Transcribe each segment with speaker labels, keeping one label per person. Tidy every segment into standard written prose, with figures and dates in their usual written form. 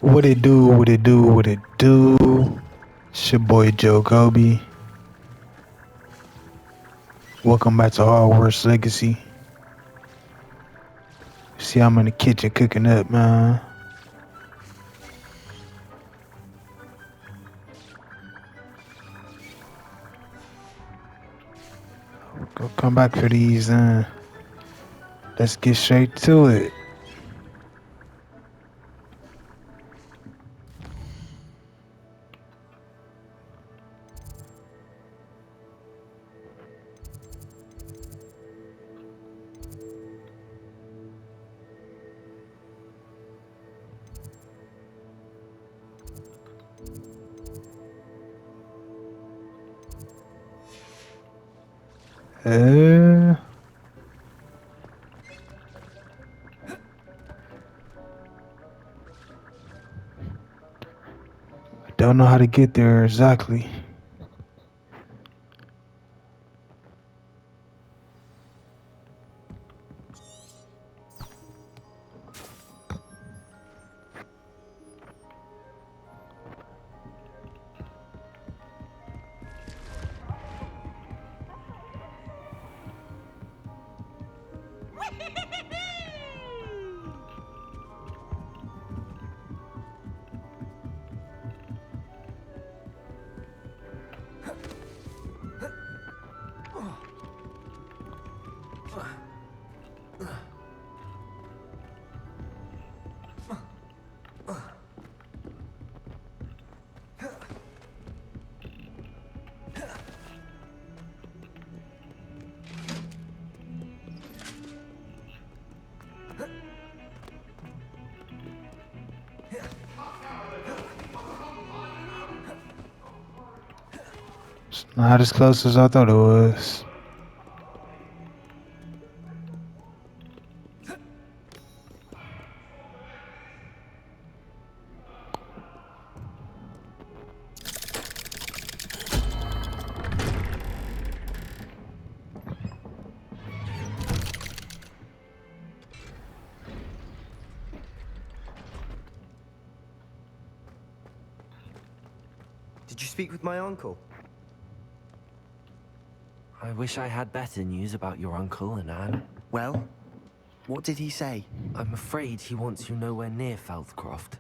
Speaker 1: What it do, what it do, what it do? It's your boy Joe Kobe. Welcome back to Hogwarts Legacy. See, I'm in the kitchen cooking up, man. Go come back for these, let's get straight to it. I don't know how to get there exactly. It's not as close as I thought it was.
Speaker 2: Did you speak with my uncle?
Speaker 3: I wish I had better news about your uncle and Anne.
Speaker 2: Well, what did he say?
Speaker 3: I'm afraid he wants you nowhere near Falthcroft.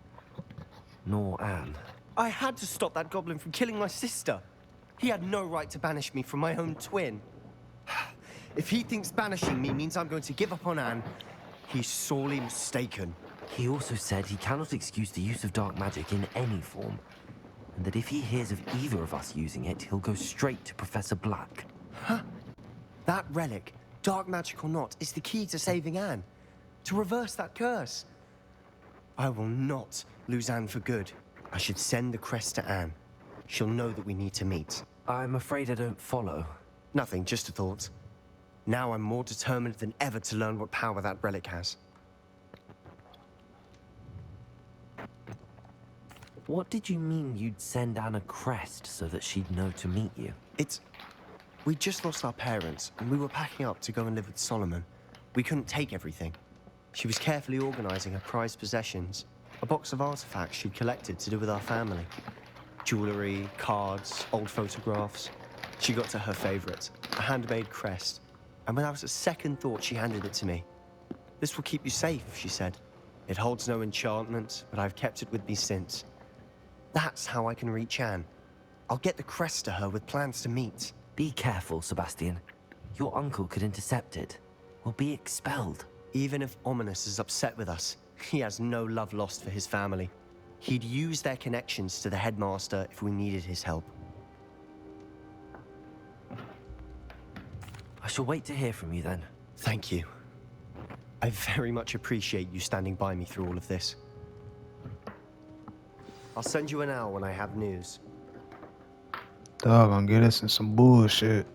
Speaker 3: Nor Anne.
Speaker 2: I had to stop that goblin from killing my sister. He had no right to banish me from my own twin. If he thinks banishing me means I'm going to give up on Anne, he's sorely mistaken.
Speaker 3: He also said he cannot excuse the use of dark magic in any form, and that if he hears of either of us using it, he'll go straight to Professor Black.
Speaker 2: Huh? That relic, dark magic or not, is the key to saving Anne. To reverse that curse. I will not lose Anne for good. I should send the crest to Anne. She'll know that we need to meet.
Speaker 3: I'm afraid I don't follow.
Speaker 2: Nothing, just a thought. Now I'm more determined than ever to learn what power that relic has.
Speaker 3: What did you mean you'd send Anne a crest so that she'd know to meet you?
Speaker 2: We just lost our parents, and we were packing up to go and live with Solomon. We couldn't take everything. She was carefully organizing her prized possessions, a box of artifacts she'd collected to do with our family. Jewelry, cards, old photographs. She got to her favorite, a handmade crest, and without a second thought, she handed it to me. This will keep you safe, she said. It holds no enchantment, but I've kept it with me since. That's how I can reach Anne. I'll get the crest to her with plans to meet.
Speaker 3: Be careful, Sebastian. Your uncle could intercept it. We'll be expelled.
Speaker 2: Even if Ominous is upset with us, he has no love lost for his family. He'd use their connections to the headmaster if we needed his help.
Speaker 3: I shall wait to hear from you then.
Speaker 2: Thank you. I very much appreciate you standing by me through all of this. I'll send you an hour when I have news.
Speaker 1: Dog gonna get us in some bullshit.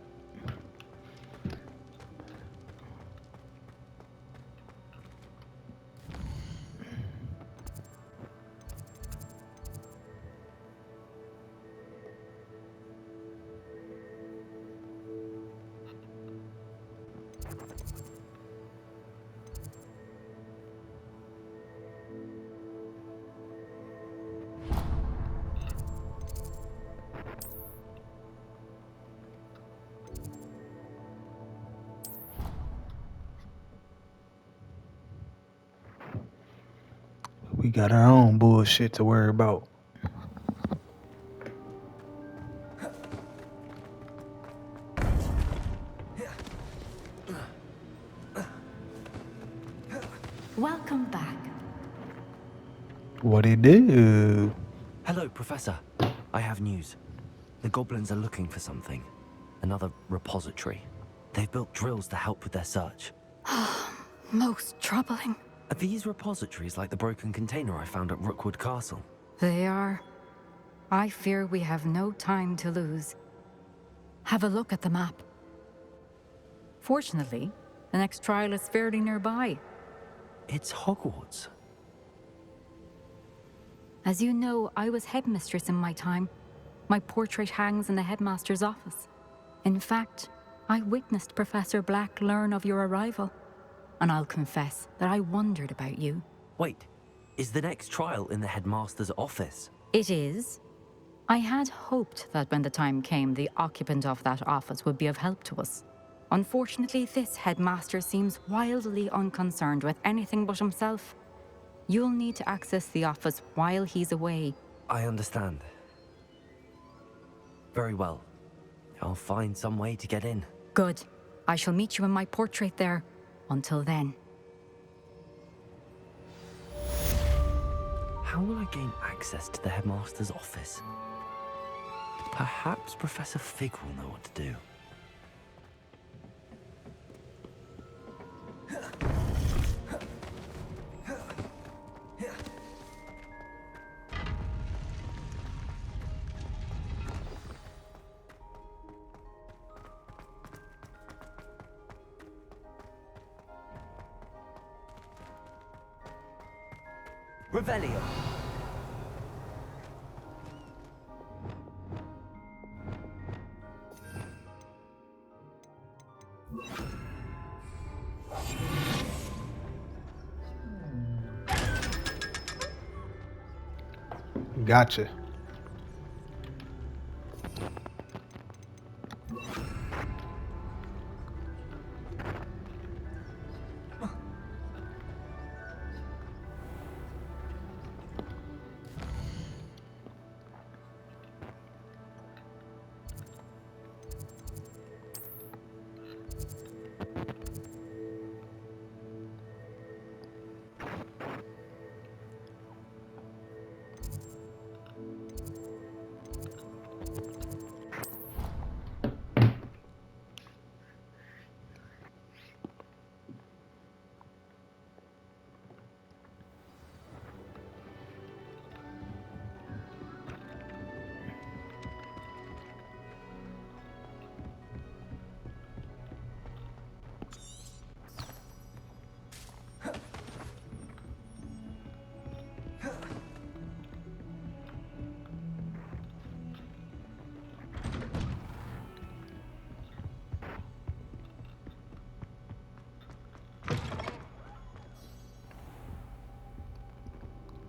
Speaker 1: We got our own bullshit to worry about.
Speaker 4: Welcome back.
Speaker 1: What it do?
Speaker 3: Hello, Professor. I have news. The goblins are looking for something. Another repository. They've built drills to help with their search.
Speaker 4: Most troubling.
Speaker 3: Are these repositories like the broken container I found at Rookwood Castle?
Speaker 4: They are. I fear we have no time to lose. Have a look at the map. Fortunately, the next trial is fairly nearby.
Speaker 3: It's Hogwarts.
Speaker 4: As you know, I was headmistress in my time. My portrait hangs in the headmaster's office. In fact, I witnessed Professor Black learn of your arrival. And I'll confess that I wondered about you.
Speaker 3: Wait, is the next trial in the headmaster's office?
Speaker 4: It is. I had hoped that when the time came, the occupant of that office would be of help to us. Unfortunately, this headmaster seems wildly unconcerned with anything but himself. You'll need to access the office while he's away.
Speaker 3: I understand. Very well. I'll find some way to get in.
Speaker 4: Good. I shall meet you in my portrait there. Until then.
Speaker 3: How will I gain access to the headmaster's office? Perhaps Professor Fig will know what to do. Revelio.
Speaker 1: Gotcha.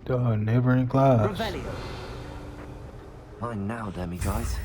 Speaker 1: The neighboring class.
Speaker 3: Revelio. Mine now, demiguise.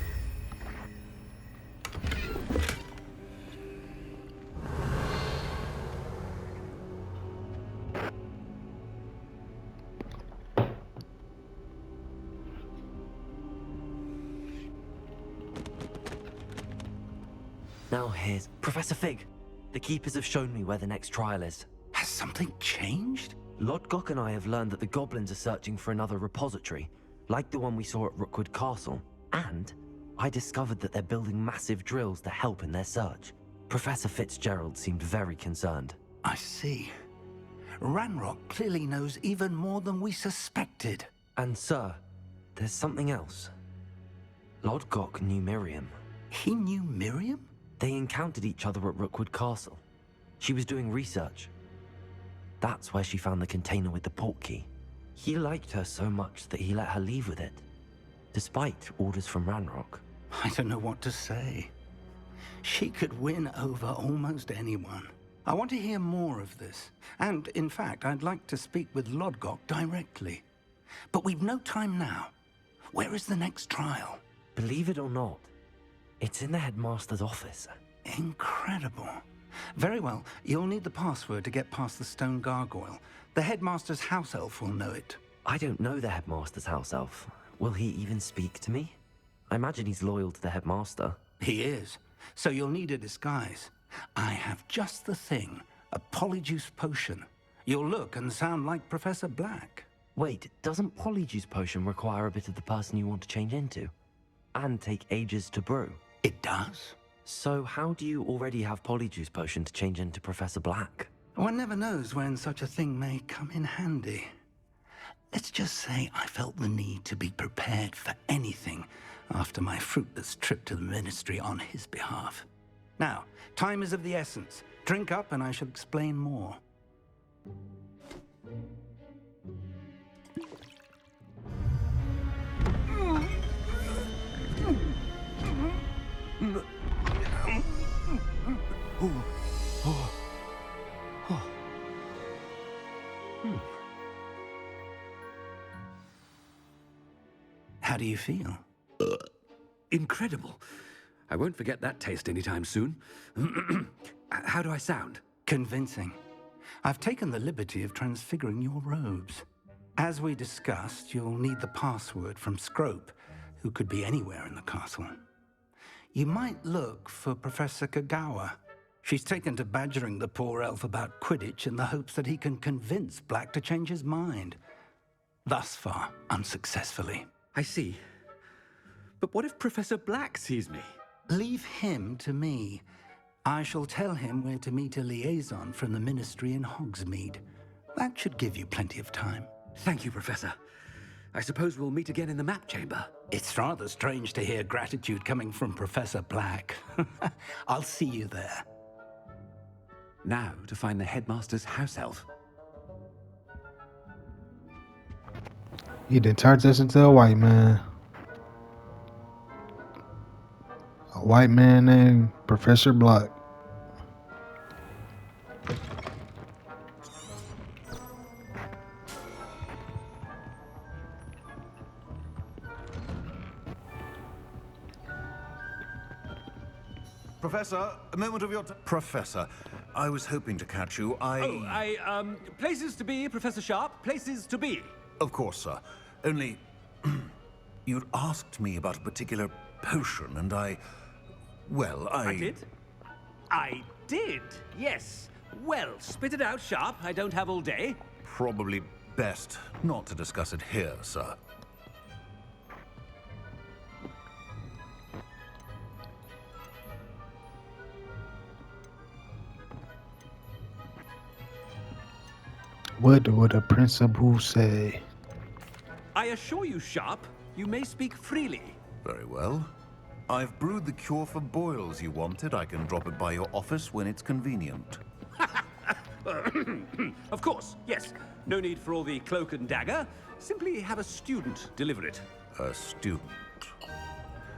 Speaker 3: Now here's Professor Fig. The keepers have shown me where the next trial is.
Speaker 5: Has something changed?
Speaker 3: Lodgok and I have learned that the goblins are searching for another repository, like the one we saw at Rookwood Castle. And I discovered that they're building massive drills to help in their search. Professor Fitzgerald seemed very concerned.
Speaker 5: I see. Ranrock clearly knows even more than we suspected.
Speaker 3: And sir, there's something else. Lodgok knew Miriam.
Speaker 5: He knew Miriam?
Speaker 3: They encountered each other at Rookwood Castle. She was doing research. That's where she found the container with the portkey. He liked her so much that he let her leave with it, despite orders from Ranrock.
Speaker 5: I don't know what to say. She could win over almost anyone. I want to hear more of this. And, in fact, I'd like to speak with Lodgok directly. But we've no time now. Where is the next trial?
Speaker 3: Believe it or not, it's in the headmaster's office.
Speaker 5: Incredible. Very well, you'll need the password to get past the stone gargoyle. The headmaster's house elf will know it.
Speaker 3: I don't know the headmaster's house elf. Will he even speak to me? I imagine he's loyal to the headmaster.
Speaker 5: He is. So you'll need a disguise. I have just the thing. A polyjuice potion. You'll look and sound like Professor Black.
Speaker 3: Wait, doesn't Polyjuice Potion require a bit of the person you want to change into? And take ages to brew?
Speaker 5: It does.
Speaker 3: So how do you already have Polyjuice Potion to change into Professor Black?
Speaker 5: One never knows when such a thing may come in handy. Let's just say I felt the need to be prepared for anything after my fruitless trip to the Ministry on his behalf. Now, time is of the essence. Drink up and I shall explain more. How do you feel?
Speaker 6: Incredible. I won't forget that taste anytime soon. How do I sound?
Speaker 5: Convincing. I've taken the liberty of transfiguring your robes. As we discussed, you'll need the password from Scrope, who could be anywhere in the castle. You might look for Professor Kagawa. She's taken to badgering the poor elf about Quidditch in the hopes that he can convince Black to change his mind. Thus far, unsuccessfully.
Speaker 6: I see. But what if Professor Black sees me?
Speaker 5: Leave him to me. I shall tell him where to meet a liaison from the Ministry in Hogsmeade. That should give you plenty of time.
Speaker 6: Thank you, Professor. I suppose we'll meet again in the map chamber.
Speaker 5: It's rather strange to hear gratitude coming from Professor Black. I'll see you there.
Speaker 6: Now to find the headmaster's house elf.
Speaker 1: He done turned us into a white man. A white man named Professor Black.
Speaker 7: Professor, a moment of your time. Professor, I was hoping to catch you.
Speaker 6: Places to be, Professor Sharp, places to be.
Speaker 7: Of course, sir. Only, you'd asked me about a particular potion, and I
Speaker 6: did? I did, yes. Well, spit it out, Sharp. I don't have all day.
Speaker 7: Probably best not to discuss it here, sir.
Speaker 1: What would a principal say?
Speaker 6: I assure you, Sharp, you may speak freely.
Speaker 7: Very well. I've brewed the cure for boils you wanted. I can drop it by your office when it's convenient.
Speaker 6: Of course, yes. No need for all the cloak and dagger. Simply have a student deliver it.
Speaker 7: A student.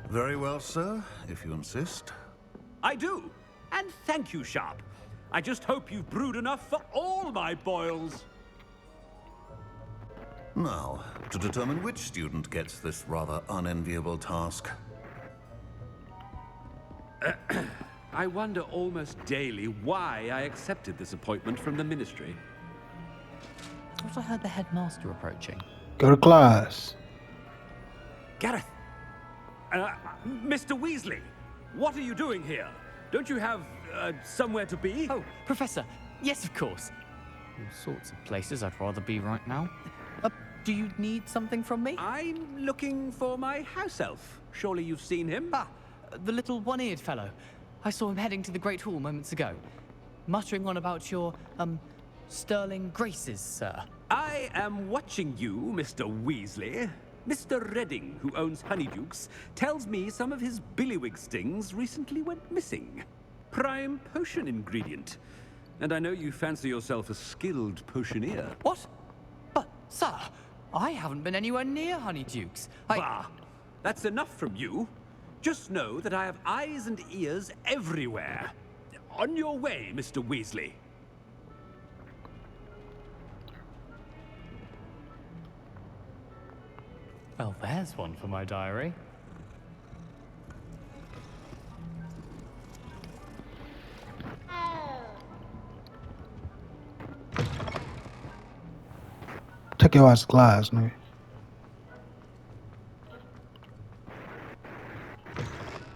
Speaker 7: Very well, sir, if you insist.
Speaker 6: I do. And thank you, Sharp. I just hope you've brewed enough for all my boils.
Speaker 7: Now, to determine which student gets this rather unenviable task.
Speaker 6: I wonder almost daily why I accepted this appointment from the Ministry.
Speaker 8: I thought I heard the headmaster approaching.
Speaker 1: Go to class.
Speaker 6: Gareth! Mr. Weasley, what are you doing here? Don't you have, somewhere to be?
Speaker 8: Oh, Professor, yes, of course. All sorts of places I'd rather be right now. Do you need something from me?
Speaker 6: I'm looking for my house elf. Surely you've seen him?
Speaker 8: Ah, the little one-eared fellow. I saw him heading to the Great Hall moments ago, muttering on about your, sterling graces, sir.
Speaker 6: I am watching you, Mr. Weasley. Mr. Redding, who owns Honeydukes, tells me some of his billywig stings recently went missing. Prime potion ingredient. And I know you fancy yourself a skilled potioneer.
Speaker 8: What? But, sir, I haven't been anywhere near Honeydukes.
Speaker 6: Bah! That's enough from you. Just know that I have eyes and ears everywhere. On your way, Mr. Weasley.
Speaker 8: Well, there's one for my diary.
Speaker 1: Take your ass glass, nigga.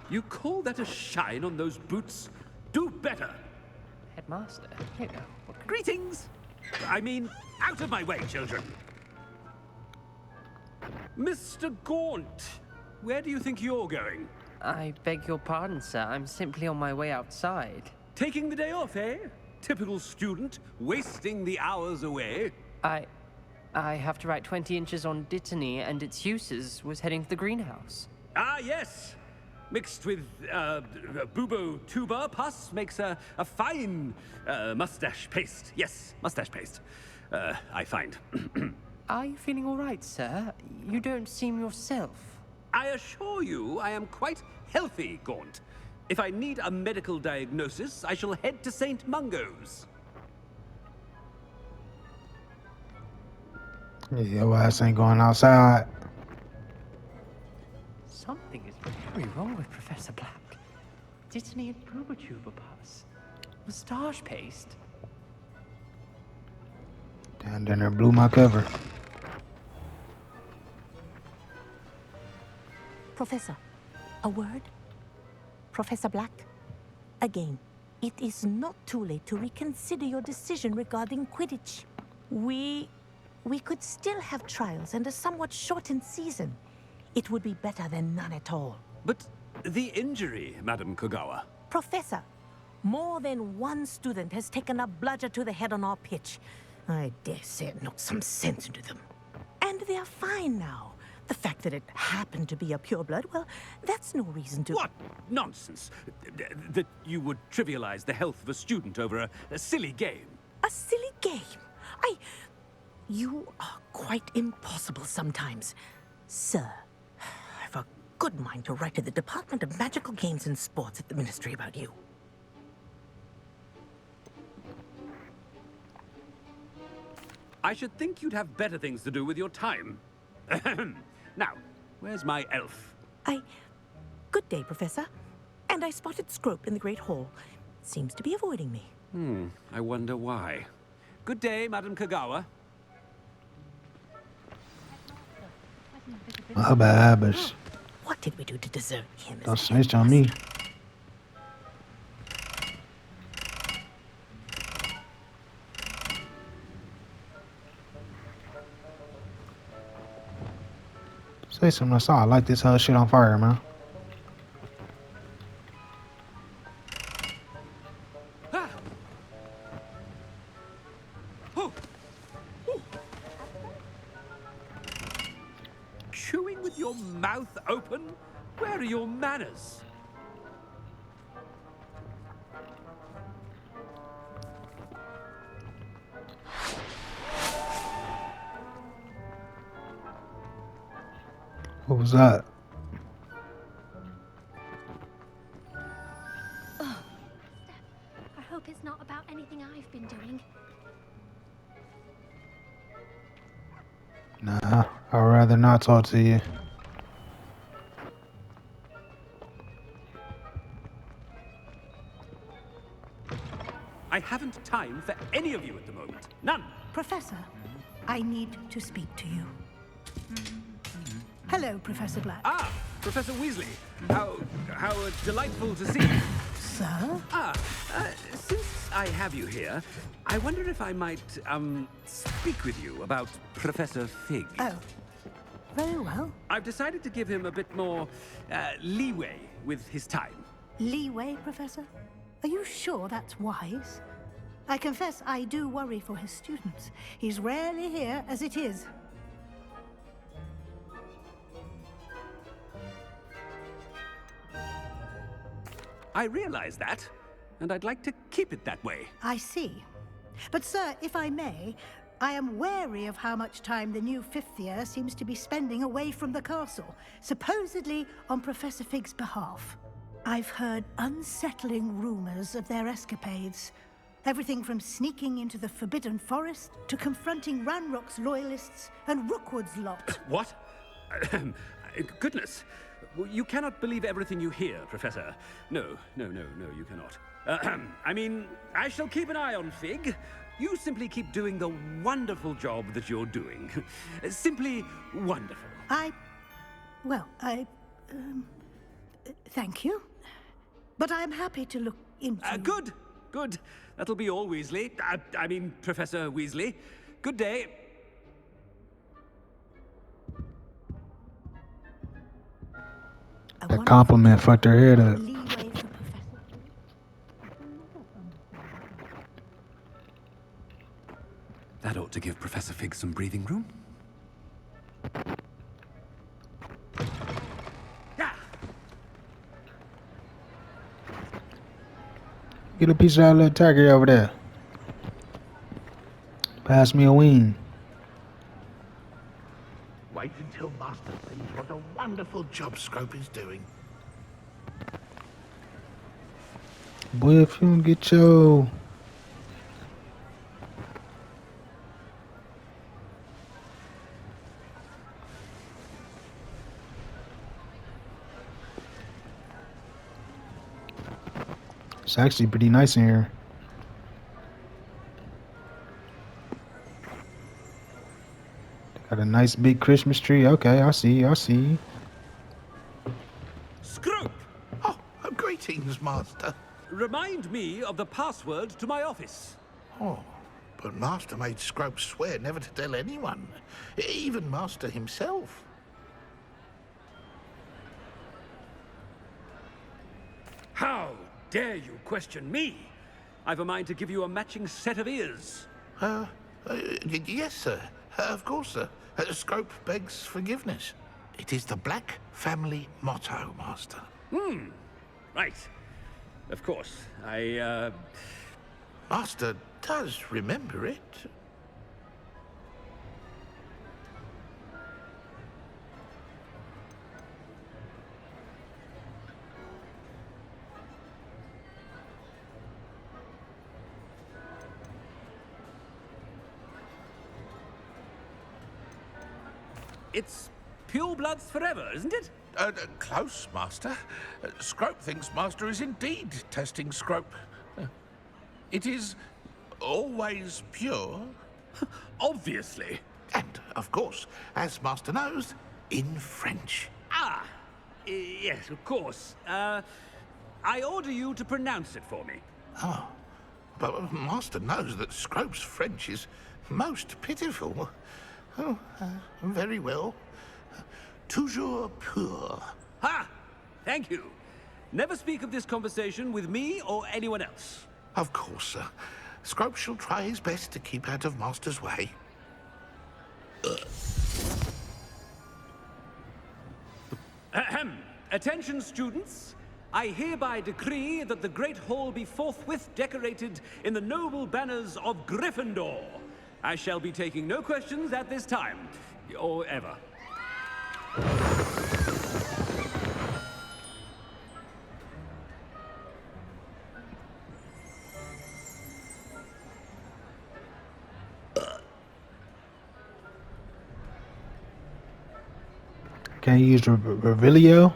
Speaker 6: You call that a shine on those boots? Do better!
Speaker 8: Headmaster, you know.
Speaker 6: Greetings! I mean, out of my way, children! Mr. Gaunt, where do you think you're going?
Speaker 9: I beg your pardon, sir. I'm simply on my way outside.
Speaker 6: Taking the day off, eh? Typical student, wasting the hours away.
Speaker 9: I have to write 20 inches on Dittany and its uses. Was heading to the greenhouse.
Speaker 6: Ah, yes! Mixed with bubo tuber pus makes a fine mustache paste. Yes, mustache paste. I find.
Speaker 9: Are you feeling all right, sir? You don't seem yourself.
Speaker 6: I assure you I am quite healthy, Gaunt. If I need a medical diagnosis, I shall head to St. Mungo's.
Speaker 1: Yeah, your ass ain't going outside.
Speaker 9: Something is very wrong with Professor Black. Dittany and Boobertuber pus. Moustache paste.
Speaker 1: Down there blew my cover.
Speaker 10: Professor, a word? Professor Black, again, it is not too late to reconsider your decision regarding Quidditch. We could still have trials and a somewhat shortened season. It would be better than none at all.
Speaker 6: But the injury, Madam Kogawa.
Speaker 10: Professor, more than one student has taken a bludger to the head on our pitch. I dare say it knocked some sense into them. And they are fine now. The fact that it happened to be a pureblood, well, that's no reason to...
Speaker 6: What nonsense! That you would trivialize the health of a student over a silly game.
Speaker 10: A silly game? You are quite impossible sometimes. Sir, I've a good mind to write to the Department of Magical Games and Sports at the Ministry about you.
Speaker 6: I should think you'd have better things to do with your time. Now, where's my elf?
Speaker 10: Good day, Professor. And I spotted Scrope in the Great Hall. Seems to be avoiding me.
Speaker 6: I wonder why. Good day, Madam Kogawa.
Speaker 1: My bad, but
Speaker 10: What did we do to deserve him as
Speaker 1: don't
Speaker 10: a
Speaker 1: snitch on me.
Speaker 10: headmaster?
Speaker 1: Say something. I saw. I light this whole shit on fire, man.
Speaker 6: Ah! Oh! Oh! Chewing with your mouth open? Where are your manners?
Speaker 1: What was that?
Speaker 11: I hope it's not about anything I've been doing.
Speaker 1: Nah, I'd rather not talk to you.
Speaker 6: I haven't time for any of you at the moment. None.
Speaker 12: Professor, I need to speak to you. Hello, Professor Black.
Speaker 6: Ah, Professor Weasley. How delightful to see you.
Speaker 12: Sir?
Speaker 6: Since I have you here, I wonder if I might, speak with you about Professor Fig.
Speaker 12: Oh, very well.
Speaker 6: I've decided to give him a bit more, leeway with his time.
Speaker 12: Leeway, Professor? Are you sure that's wise? I confess I do worry for his students. He's rarely here as it is.
Speaker 6: I realize that, and I'd like to keep it that way.
Speaker 12: I see. But, sir, if I may, I am wary of how much time the new fifth year seems to be spending away from the castle, supposedly on Professor Fig's behalf. I've heard unsettling rumors of their escapades. Everything from sneaking into the Forbidden Forest to confronting Ranrock's loyalists and Rookwood's lot.
Speaker 6: What? Goodness. You cannot believe everything you hear, Professor. No, you cannot. I mean, I shall keep an eye on Fig. You simply keep doing the wonderful job that you're doing. Simply wonderful.
Speaker 12: Thank you. But I'm happy to look into...
Speaker 6: Good, good. That'll be all, Weasley. I mean, Professor Weasley. Good day.
Speaker 1: That compliment fucked her head up.
Speaker 6: That ought to give Professor Fig some breathing room.
Speaker 1: Get a piece of that little tiger over there. Pass me a wing.
Speaker 13: Wait until Master sees what a wonderful job Scrope is doing.
Speaker 1: Boy, if you don't get your... It's actually pretty nice in here. Got a nice big Christmas tree. Okay, I see.
Speaker 6: Scrope!
Speaker 13: Oh, greetings, Master.
Speaker 6: Remind me of the password to my office.
Speaker 13: Oh, but Master made Scrope swear never to tell anyone, even Master himself.
Speaker 6: How dare you question me? I've a mind to give you a matching set of ears.
Speaker 13: Yes, sir. Of course, sir. Scrope begs forgiveness. It is the Black family motto, Master.
Speaker 6: Right. Of course.
Speaker 13: Master does remember it.
Speaker 6: It's pure bloods forever, isn't it?
Speaker 13: Close, Master. Scrope thinks Master is indeed testing Scrope. It is always pure.
Speaker 6: Obviously.
Speaker 13: And, of course, as Master knows, in French.
Speaker 6: Yes, of course. I order you to pronounce it for me.
Speaker 13: Oh, but Master knows that Scrope's French is most pitiful. Oh, very well. Toujours pur.
Speaker 6: Ha! Thank you. Never speak of this conversation with me or anyone else.
Speaker 13: Of course, sir. Scrope shall try his best to keep out of Master's way.
Speaker 6: Ahem. Attention, students. I hereby decree that the Great Hall be forthwith decorated in the noble banners of Gryffindor. I shall be taking no questions at this time, or ever.
Speaker 1: Can you use Revelio?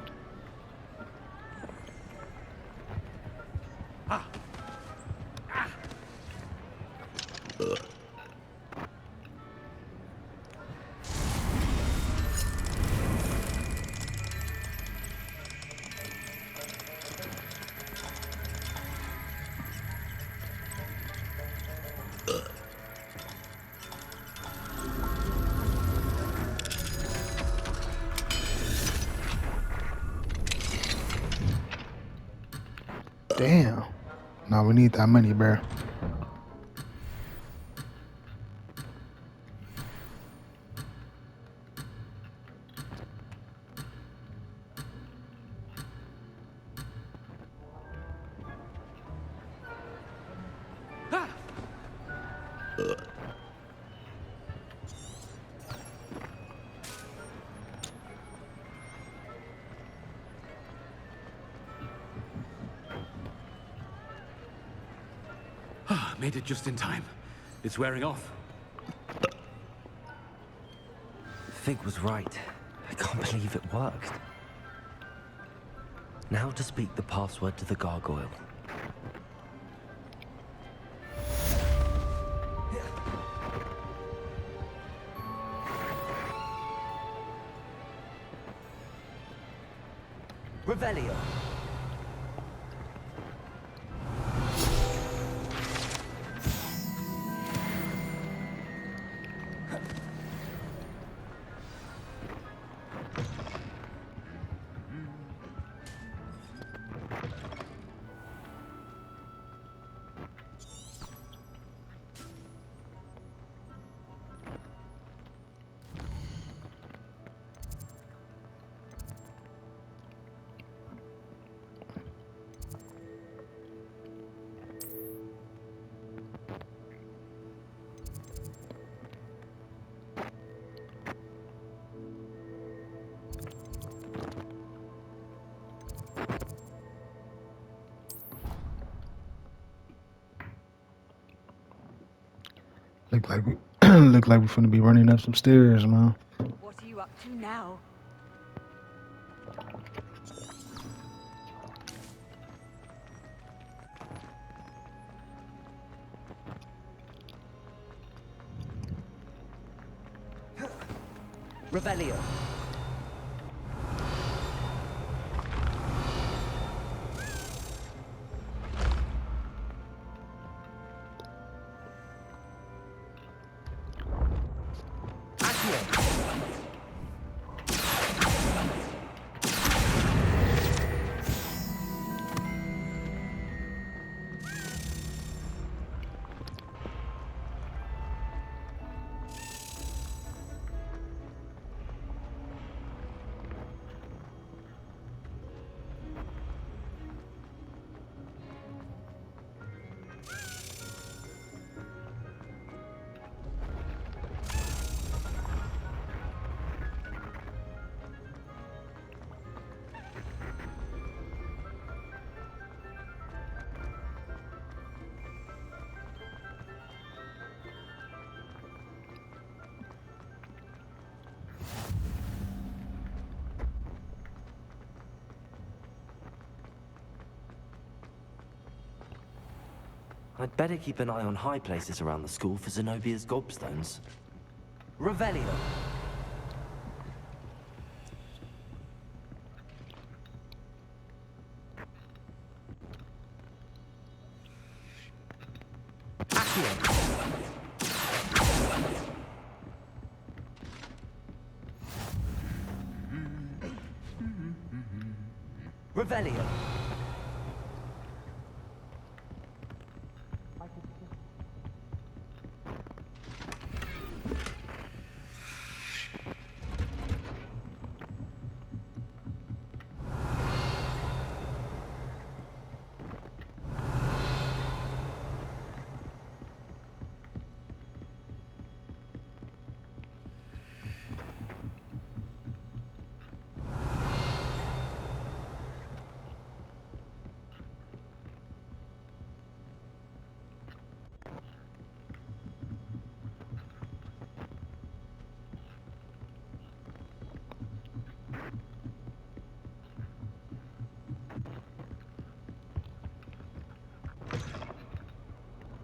Speaker 1: Damn. No, we need that money, bro.
Speaker 6: Made it just in time. It's wearing off.
Speaker 3: Fig was right. I can't believe it worked. Now to speak the password to the gargoyle. Revelio.
Speaker 1: Look like we look like we're finna be running up some stairs, man.
Speaker 14: What are you up to now?
Speaker 3: Revelio. I'd better keep an eye on high places around the school for Zenobia's gobstones. Revelio. Revelio.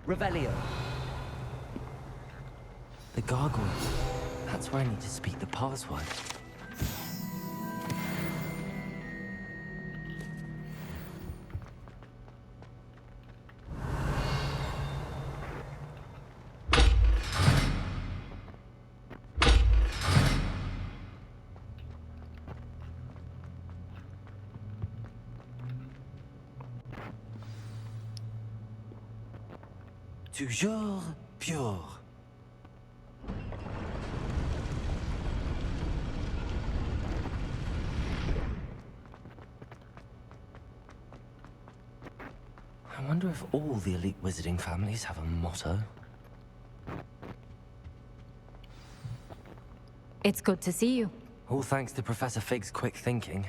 Speaker 3: Revelio. The gargoyle. That's where I need to speak the password. Toujours pure. I wonder if all the elite wizarding families have a motto.
Speaker 4: It's good to see you.
Speaker 3: All thanks to Professor Fig's quick thinking.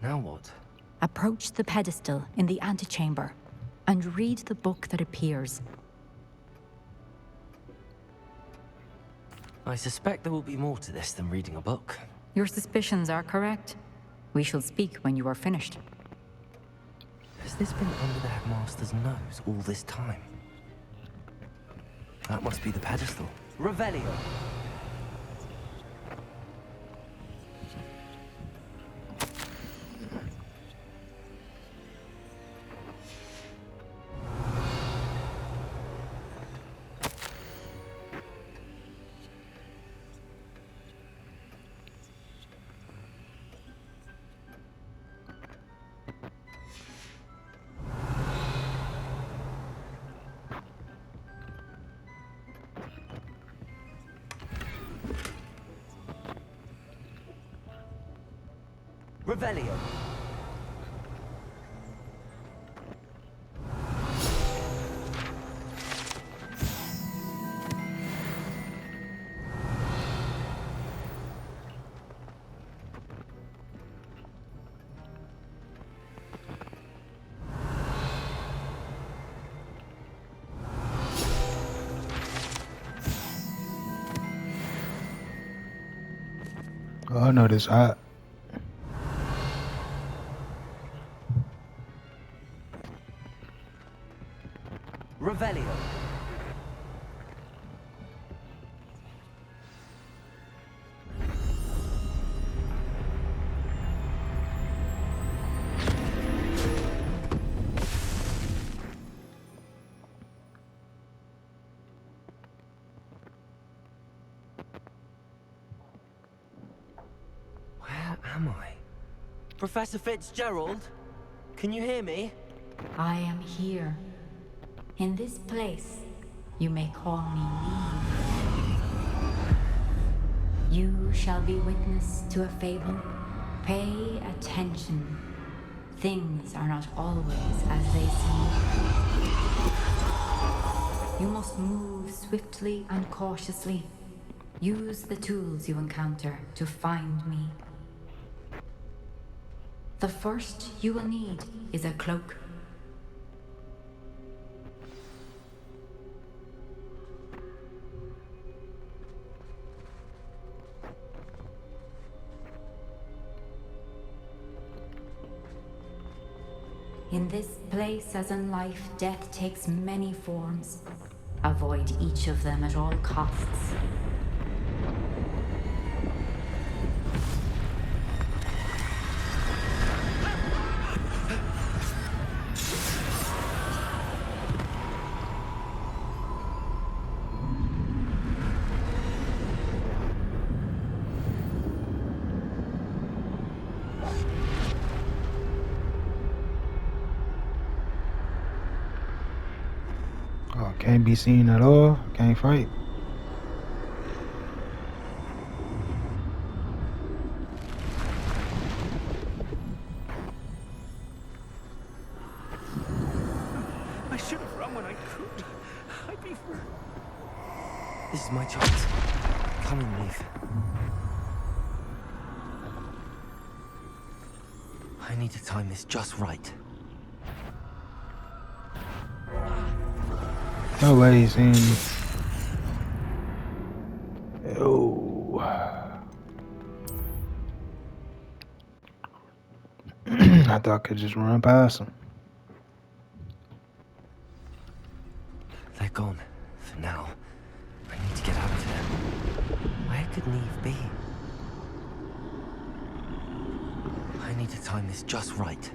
Speaker 3: Now what?
Speaker 4: Approach the pedestal in the antechamber and read the book that appears.
Speaker 3: I suspect there will be more to this than reading a book.
Speaker 4: Your suspicions are correct. We shall speak when you are finished.
Speaker 3: Has this been under the headmaster's nose all this time? That must be the pedestal. Revelio. Revelio.
Speaker 1: Oh, I know this hot.
Speaker 3: Revelio. Where am I? Professor Fitzgerald? Can you hear me?
Speaker 4: I am here. In this place, you may call me Neve. You shall be witness to a fable. Pay attention. Things are not always as they seem. You must move swiftly and cautiously. Use the tools you encounter to find me. The first you will need is a cloak. In this place, as in life, death takes many forms. Avoid each of them at all costs.
Speaker 1: Oh, can't be seen at all. Can't fight.
Speaker 6: I should have run when I could. I'd be...
Speaker 3: This is my chance. Come and leave. I need to time this just right.
Speaker 1: Nobody's seen me. Oh. I thought I could just run past them.
Speaker 3: They're gone. For now. I need to get out of here. Where could Neve be? I need to time this just right.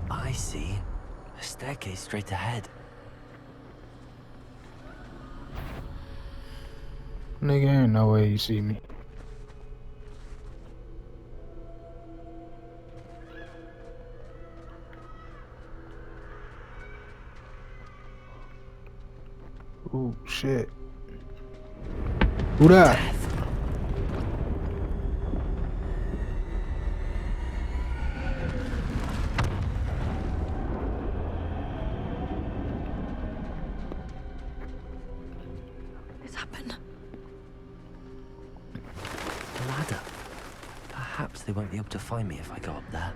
Speaker 3: I see. A staircase straight ahead.
Speaker 1: Nigga, ain't no way you see me. Oh, shit. Who that?
Speaker 14: This happened.
Speaker 3: A ladder. Perhaps they won't be able to find me if I go up there.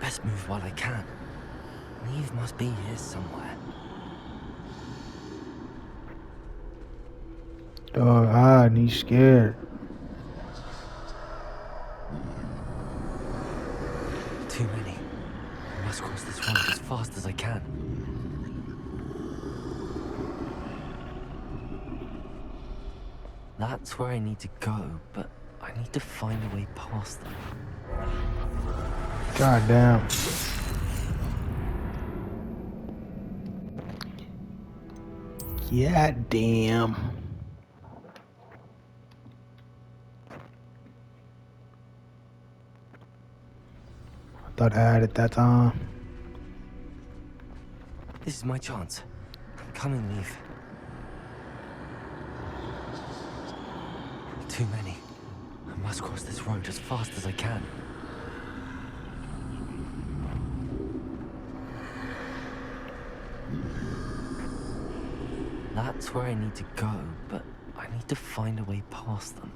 Speaker 3: Best move while I can. Neve must be here somewhere.
Speaker 1: Oh, and he's scared.
Speaker 3: as I can. That's where I need to go, but I need to find a way past them.
Speaker 1: God damn. God damn. I thought I had it that time.
Speaker 3: This is my chance. Come and leave. Too many. I must cross this road as fast as I can. That's where I need to go, but I need to find a way past them.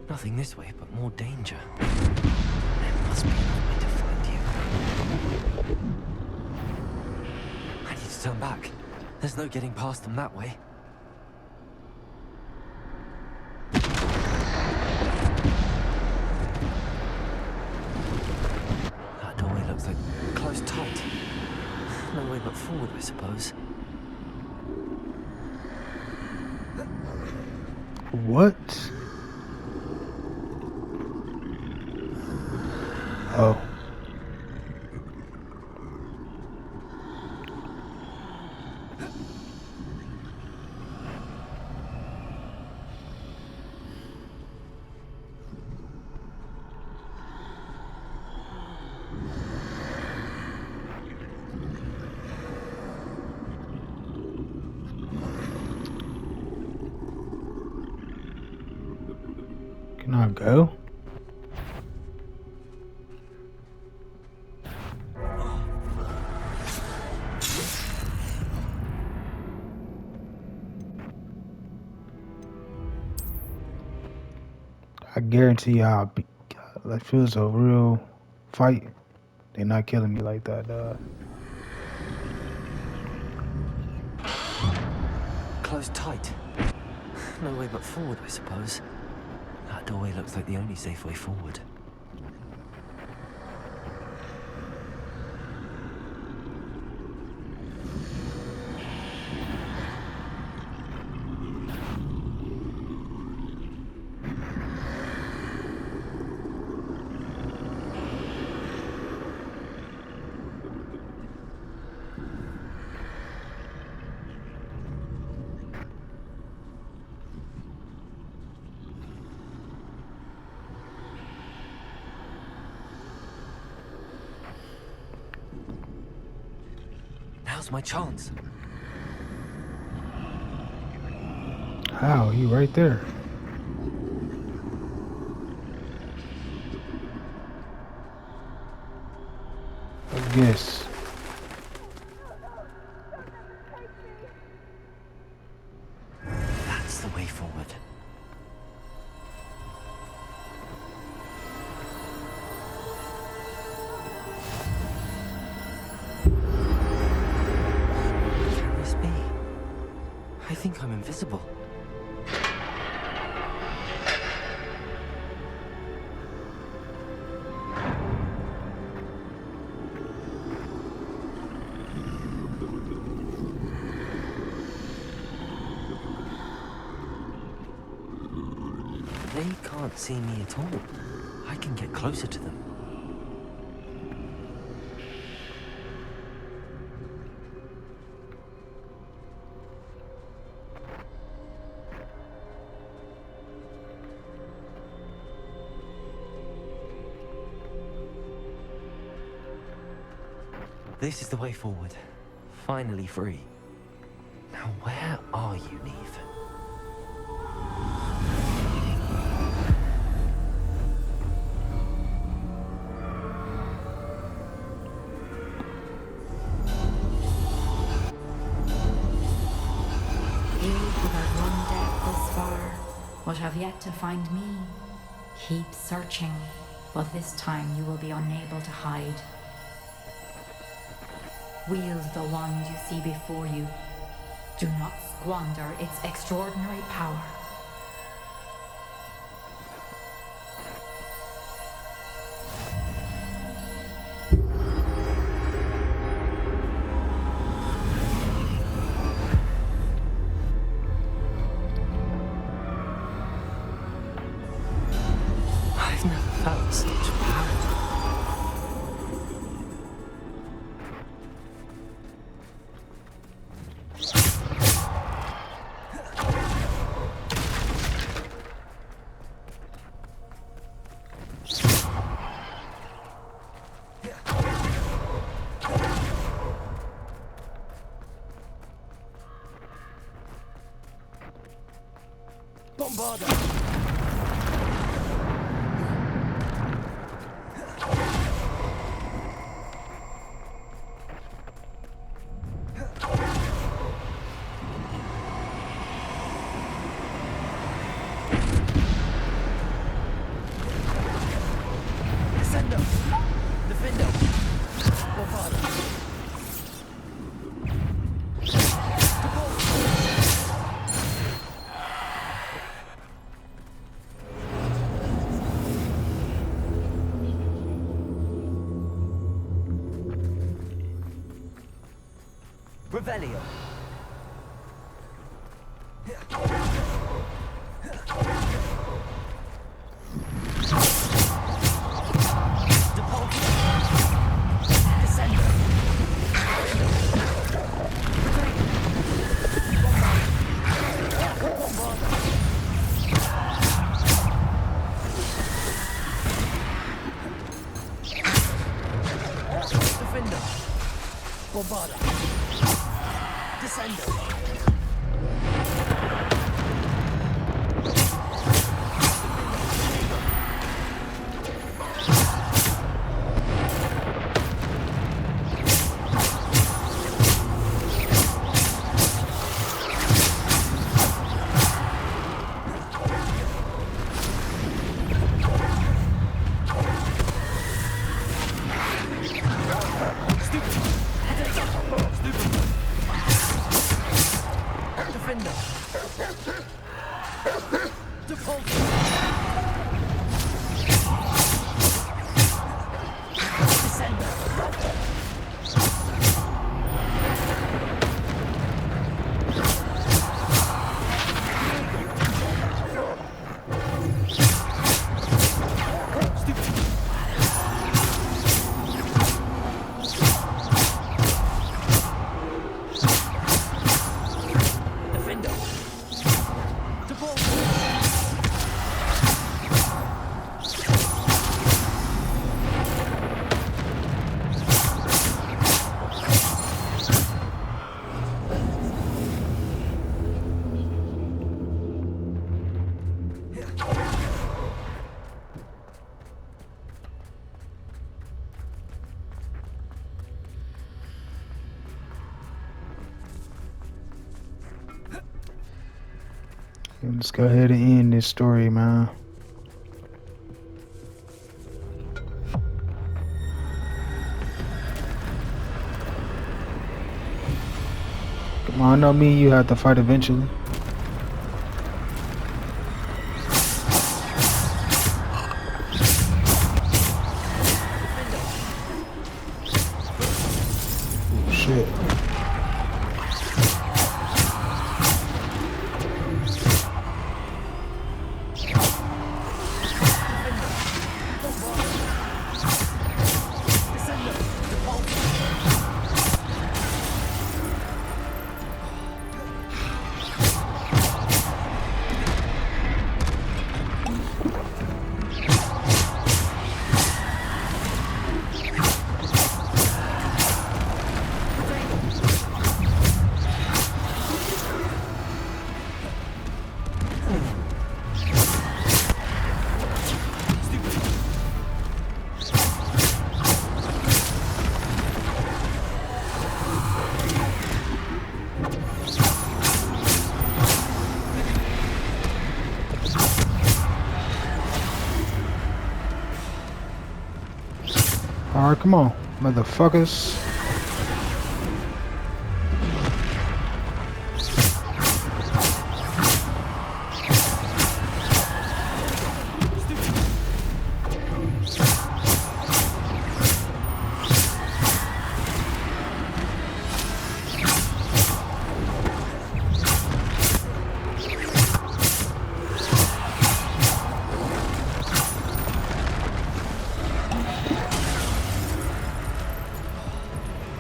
Speaker 3: Nothing this way, but more danger. There must be another way to find you. I need to turn back. There's no getting past them that way. That doorway looks like closed tight. No way but forward, I suppose.
Speaker 1: What? Oh. Can I go? I guarantee you I'll be, like, if it was a real fight, they're not killing me like that,
Speaker 3: Closed tight. No way but forward, I suppose. That doorway looks like the only safe way forward. Now's my chance.
Speaker 1: How? He right there. I guess.
Speaker 3: That's the way forward. There is me. I think I'm invisible. They can't see me at all. I can get closer to them. This is the way forward. Finally free. Now where are you, Neve?
Speaker 4: You who have run death thus far, but have yet to find me. Keep searching, but this time you will be unable to hide. Wield the wand you see before you. Do not squander its extraordinary power.
Speaker 3: I've never felt such power.
Speaker 15: Revelio.
Speaker 1: Let's go ahead and end this story, man. Come on, I know me and you have to fight eventually. Shit. Alright, come on, motherfuckers.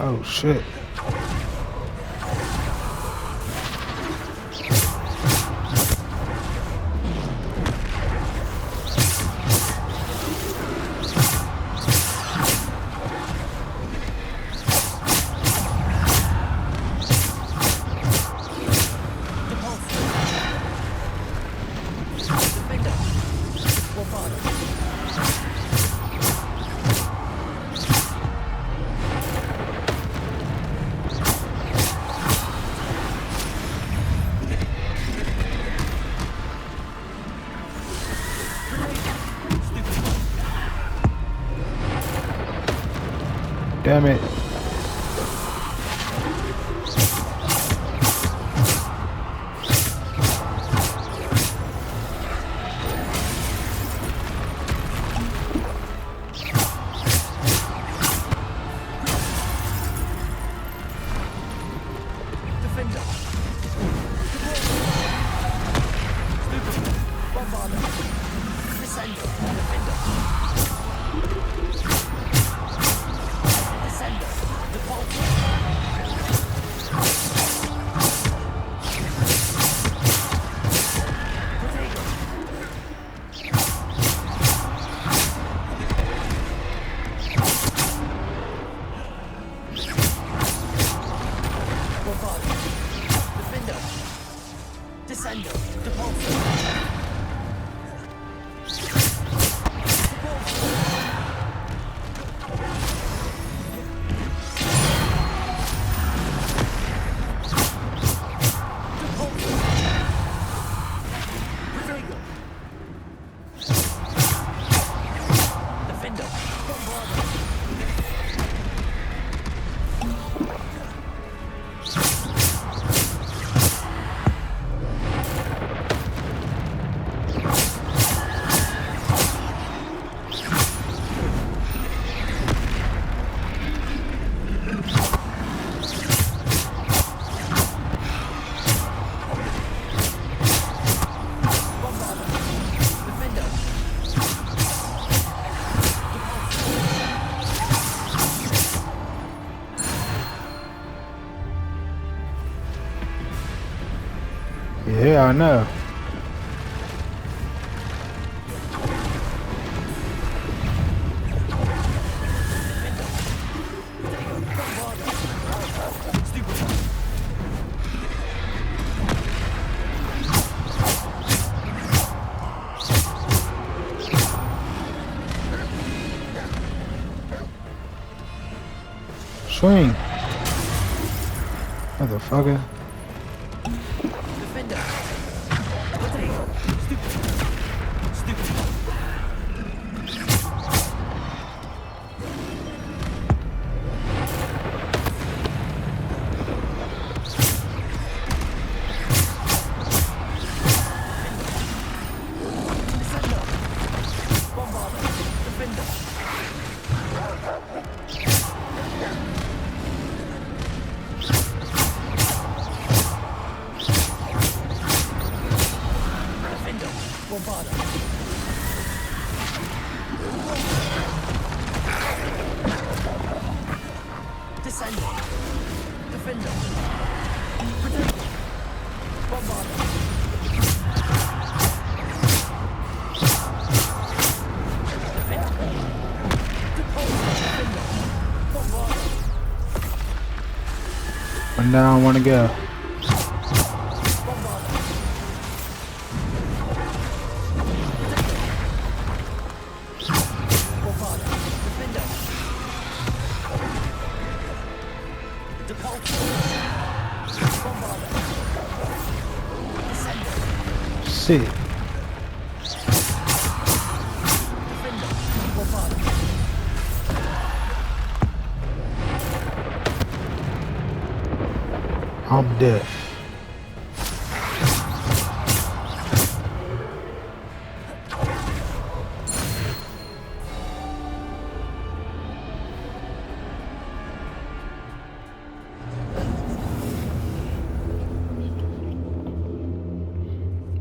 Speaker 1: Oh shit. Damn it. Yeah, I know. Swing. Motherfucker. And now I want to go. Shit. I'm dead.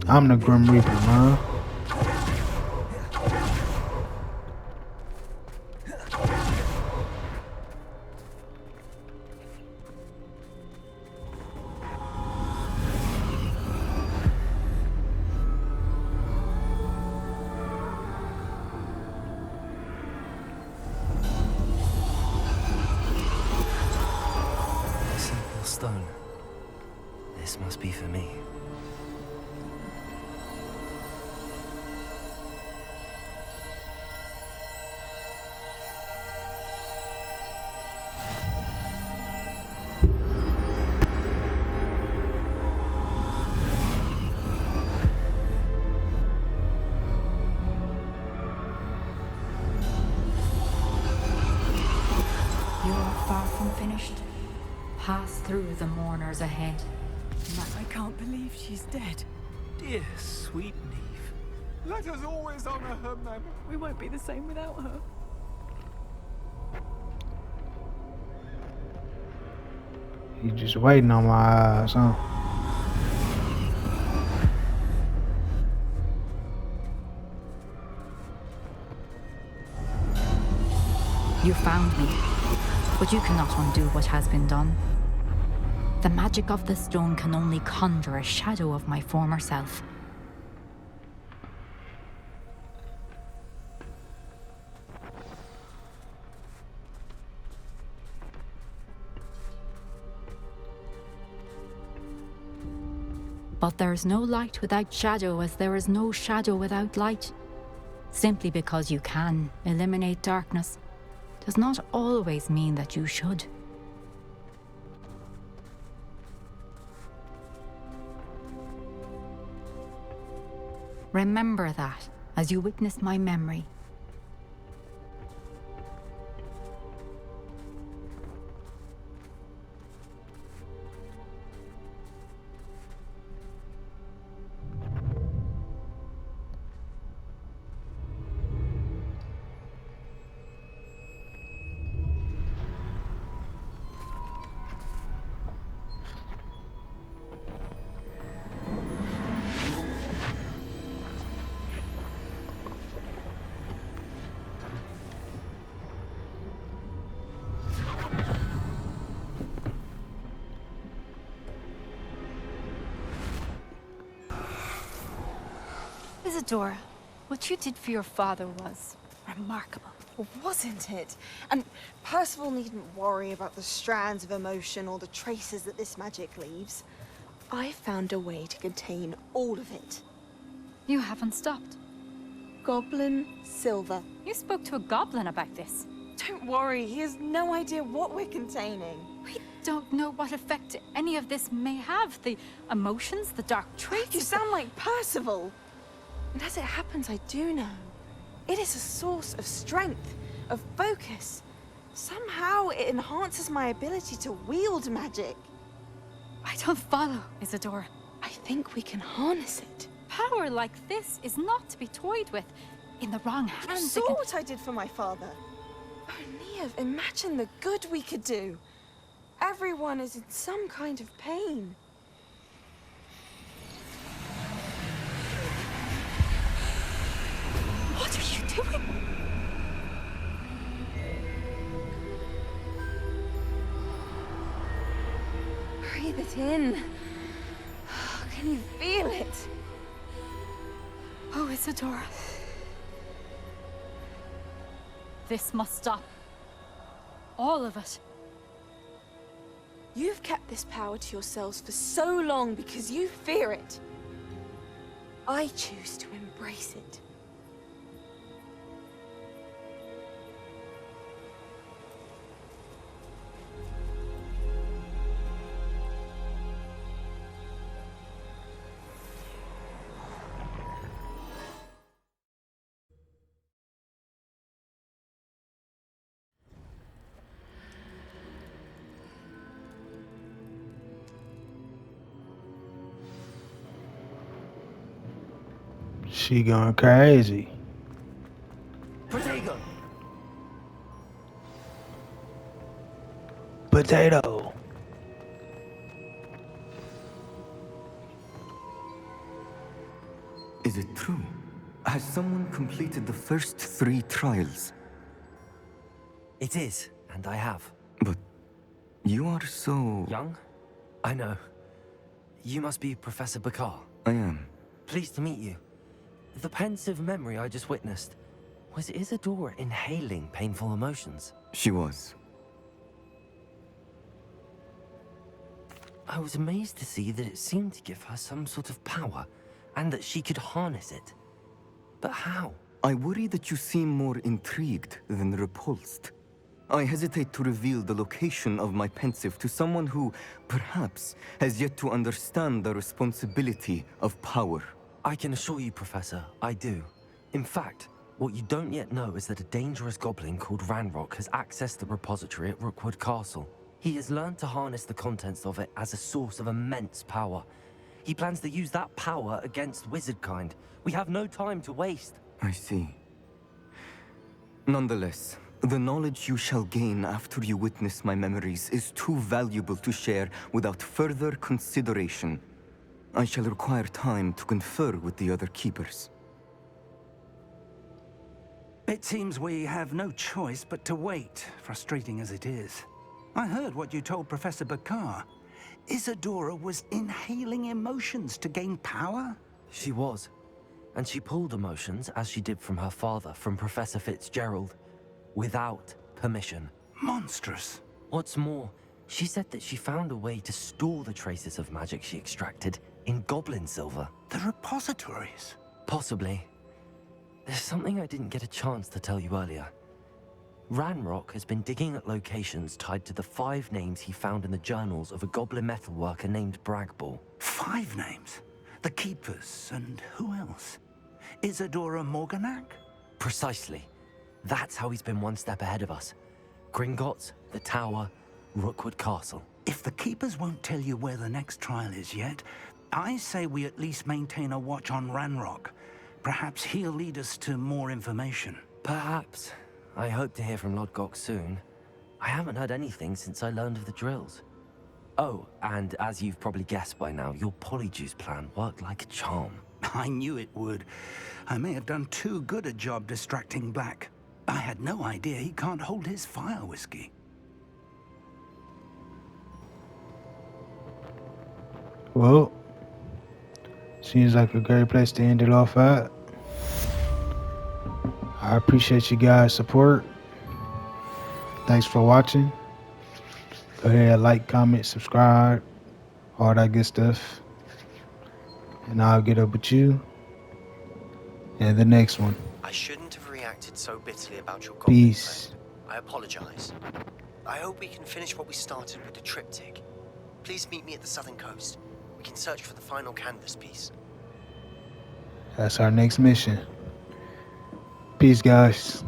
Speaker 1: I'm the Grim Reaper, man.
Speaker 3: A simple stone. This must be for me.
Speaker 4: You are far from finished. Pass through the mourners ahead.
Speaker 16: I can't believe she's dead.
Speaker 6: Dear sweet Neve.
Speaker 16: Let us always honor her memory. We won't be the same without her.
Speaker 1: He's just waiting on my eyes, huh?
Speaker 4: You found me, but you cannot undo what has been done. The magic of the stone can only conjure a shadow of my former self. But there is no light without shadow, as there is no shadow without light. Simply because you can eliminate darkness does not always mean that you should. Remember that as you witness my memory.
Speaker 17: Isadora, what you did for your father was remarkable.
Speaker 18: Well, wasn't it? And Percival needn't worry about the strands of emotion or the traces that this magic leaves. I found a way to contain all of it.
Speaker 17: You haven't stopped.
Speaker 18: Goblin Silver.
Speaker 17: You spoke to a goblin about this.
Speaker 18: Don't worry, he has no idea what we're containing.
Speaker 17: We don't know what effect any of this may have. The emotions, the dark traits.
Speaker 18: You sound like Percival. And as it happens, I do know. It is a source of strength, of focus. Somehow it enhances my ability to wield magic.
Speaker 17: I don't follow, Isadora.
Speaker 18: I think we can harness it.
Speaker 17: Power like this is not to be toyed with. In the wrong hands,
Speaker 18: You saw what I did for my father. Oh, Neve, imagine the good we could do. Everyone is in some kind of pain.
Speaker 17: What are you doing?
Speaker 18: Breathe it in. Can you feel it?
Speaker 17: Oh, Isadora. This must stop. All of it.
Speaker 18: You've kept this power to yourselves for so long because you fear it. I choose to embrace it.
Speaker 1: She going crazy.
Speaker 3: Protego!
Speaker 1: Potato.
Speaker 19: Is it true? Has someone completed the first 3 trials?
Speaker 3: It is, and I have.
Speaker 19: But you are so...
Speaker 3: Young? I know. You must be Professor Bakar.
Speaker 19: I am.
Speaker 3: Pleased to meet you. The pensive memory I just witnessed, was Isadora inhaling painful emotions?
Speaker 19: She was.
Speaker 3: I was amazed to see that it seemed to give her some sort of power, and that she could harness it. But how?
Speaker 19: I worry that you seem more intrigued than repulsed. I hesitate to reveal the location of my pensive to someone who, perhaps, has yet to understand the responsibility of power.
Speaker 3: I can assure you, Professor, I do. In fact, what you don't yet know is that a dangerous goblin called Ranrock has accessed the repository at Rookwood Castle. He has learned to harness the contents of it as a source of immense power. He plans to use that power against wizardkind. We have no time to waste.
Speaker 19: I see. Nonetheless, the knowledge you shall gain after you witness my memories is too valuable to share without further consideration. I shall require time to confer with the other keepers.
Speaker 5: It seems we have no choice but to wait, frustrating as it is. I heard what you told Professor Bakar. Isadora was inhaling emotions to gain power?
Speaker 3: She was. And she pulled emotions, as she did from her father, from Professor Fitzgerald, without permission.
Speaker 5: Monstrous.
Speaker 3: What's more, she said that she found a way to store the traces of magic she extracted in goblin silver.
Speaker 5: The repositories?
Speaker 3: Possibly. There's something I didn't get a chance to tell you earlier. Ranrock has been digging at locations tied to the 5 names he found in the journals of a goblin metalworker named Bragball.
Speaker 5: 5 names? The Keepers, and who else? Isadora Morganac?
Speaker 3: Precisely. That's how he's been one step ahead of us. Gringotts, the Tower, Rookwood Castle.
Speaker 5: If the Keepers won't tell you where the next trial is yet, I say we at least maintain a watch on Ranrock. Perhaps he'll lead us to more information.
Speaker 3: Perhaps. I hope to hear from Lodgok soon. I haven't heard anything since I learned of the drills. Oh, and as you've probably guessed by now, your polyjuice plan worked like a charm.
Speaker 5: I knew it would. I may have done too good a job distracting Black. I had no idea he can't hold his fire whiskey.
Speaker 1: Well, seems like a great place to end it off at. I appreciate you guys' support. Thanks for watching. Go ahead, like, comment, subscribe, all that good stuff. And I'll get up with you in the next one.
Speaker 2: I shouldn't have reacted so bitterly about your goblin
Speaker 1: Peace.
Speaker 2: friend. I apologize. I hope we can finish what we started with the triptych. Please meet me at the southern coast. We can search for the final canvas piece.
Speaker 1: That's our next mission. Peace, guys.